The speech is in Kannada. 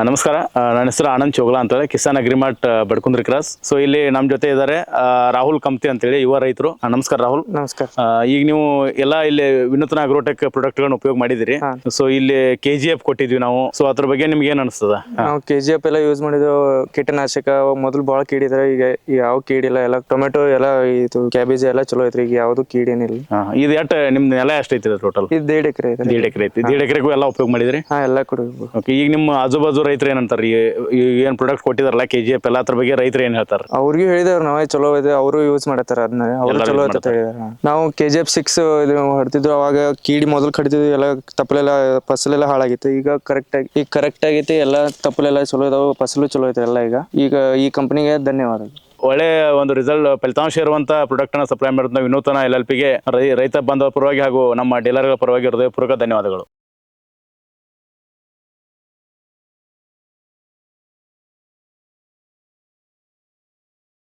ನಮಸ್ಕಾರ. ನನ್ನ ಹೆಸರು ಆನಂದ್ ಚೋಗ್ಲಾ ಅಂತ ಹೇಳಿ, ಕಿಸಾನ್ ಅಗ್ರಿಮಾರ್ಟ್ ಬಡ್ಕುಂದ್ರಿ ಕ್ರಾಸ್. ಸೊ ಇಲ್ಲಿ ನಮ್ಮ ಜೊತೆ ಇದ್ದಾರೆ ರಾಹುಲ್ ಕಮ್ತಿ ಅಂತೇಳಿ, ಯುವ ರೈತರು. ನಮಸ್ಕಾರ ರಾಹುಲ್. ನಮಸ್ಕಾರ. ಈಗ ನೀವು ಎಲ್ಲ ಇಲ್ಲಿ ವಿನೂತನ ಅಗ್ರೋಟೆಕ್ ಪ್ರಾಡಕ್ಟ್ ಗಳನ್ನ ಉಪಯೋಗ ಮಾಡಿದಿರಿ. ಸೊ ಇಲ್ಲಿ KGF ಕೊಟ್ಟಿದ್ವಿ ನಾವು. ಸೊ ಅದ್ರ ಬಗ್ಗೆ ನಿಮ್ಗೆ ಏನ್ ಅನಿಸ್ತದ? ನಾವು KGF ಎಲ್ಲ ಯೂಸ್ ಮಾಡಿದ್ವು. ಕೀಟನಾಶಕ ಮೊದಲು ಭಾಳ ಕೀಡಿದ್ರೆ, ಈಗ ಯಾವ ಕೀಡಿಲ್ಲ. ಎಲ್ಲ ಟೊಮೆಟೊ ಎಲ್ಲ ಇದು ಕ್ಯಾಬೇಜ್ ಎಲ್ಲ ಚಲೋ ಐತ್ರಿ. ಈಗ ಯಾವ್ದು ಕೀಡೇನಿಲ್ಲ. ಇದು ಎಟ್ ನಿಮ್ದು ನೆಲ ಎಷ್ಟೈತಿ ಟೋಟಲ್? ಇದು 1.5 ಎಕರೆ ಐತೆ. 1.5 ಎಕರೆ ಐತಿ. 1.5 ಎಕರೆಗೂ ಎಲ್ಲ ಉಪಯೋಗ ಮಾಡಿದ್ರಿ? ಹಾ, ಎಲ್ಲ ಕೊಡಿ. ಓಕೆ. ಈಗ ನಿಮ್ಮ ಆಜು ಬಾಜು ರೈತರು ಏನಂತಾರ? ಏನ್ ಪ್ರಾಡಕ್ಟ್ ಕೊಟ್ಟಿದಾರಲ್ಲ KGF ಎಲ್ಲ, ಅದ್ರ ಬಗ್ಗೆ ರೈತರು ಏನ್ ಹೇಳ್ತಾರ? ಅವ್ರಿಗೂ ಹೇಳಿದವ್ರು ನಾವೇ ಚಲೋ ಇದೆ, ಅವರು ಯೂಸ್ ಮಾಡತ್ತಾರ ಅದನ್ನ. ಅವ್ರು ಚಲೋ ಐತೆ ಹೇಳಿದಾರೆ. ನಾವು KGF 6 ಇದು ಹೊಡ್ತಿದ್ರು. ಅವಾಗ ಕೀಡಿ ಮೊದಲು ಕಡಿತಿದ್ವಿ. ಎಲ್ಲ ತಪ್ಪಲೆಲ್ಲ ಫಸಲೆಲ್ಲ ಹಾಳಾಗಿತ್ತು. ಈಗ ಕರೆಕ್ಟ್ ಆಗೈತಿ. ಎಲ್ಲ ತಪ್ಪಲೆಲ್ಲ ಚಲೋ ಇದಾವೆ, ಫಸಲು ಚಲೋ ಐತೆ ಎಲ್ಲ. ಈಗ ಈ ಕಂಪನಿಗೆ ಧನ್ಯವಾದ. ಒಳ್ಳೆ ಒಂದು ರಿಸಲ್ಟ್ ಫಲಿತಾಂಶ ಇರುವಂತ ಪ್ರಾಡಕ್ಟ್ ಅನ್ನ ಸಪ್ಲೈ ಮಾಡಿದ ವಿನೂತನ LLP ಗೆ ರೈತ ಬಾಂಧವರ ಪರವಾಗಿ ಹಾಗೂ ನಮ್ಮ ಡೀಲರ್ಗಳ ಪರವಾಗಿ ಹೃದಯಪೂರ್ವಕ ಧನ್ಯವಾದಗಳು.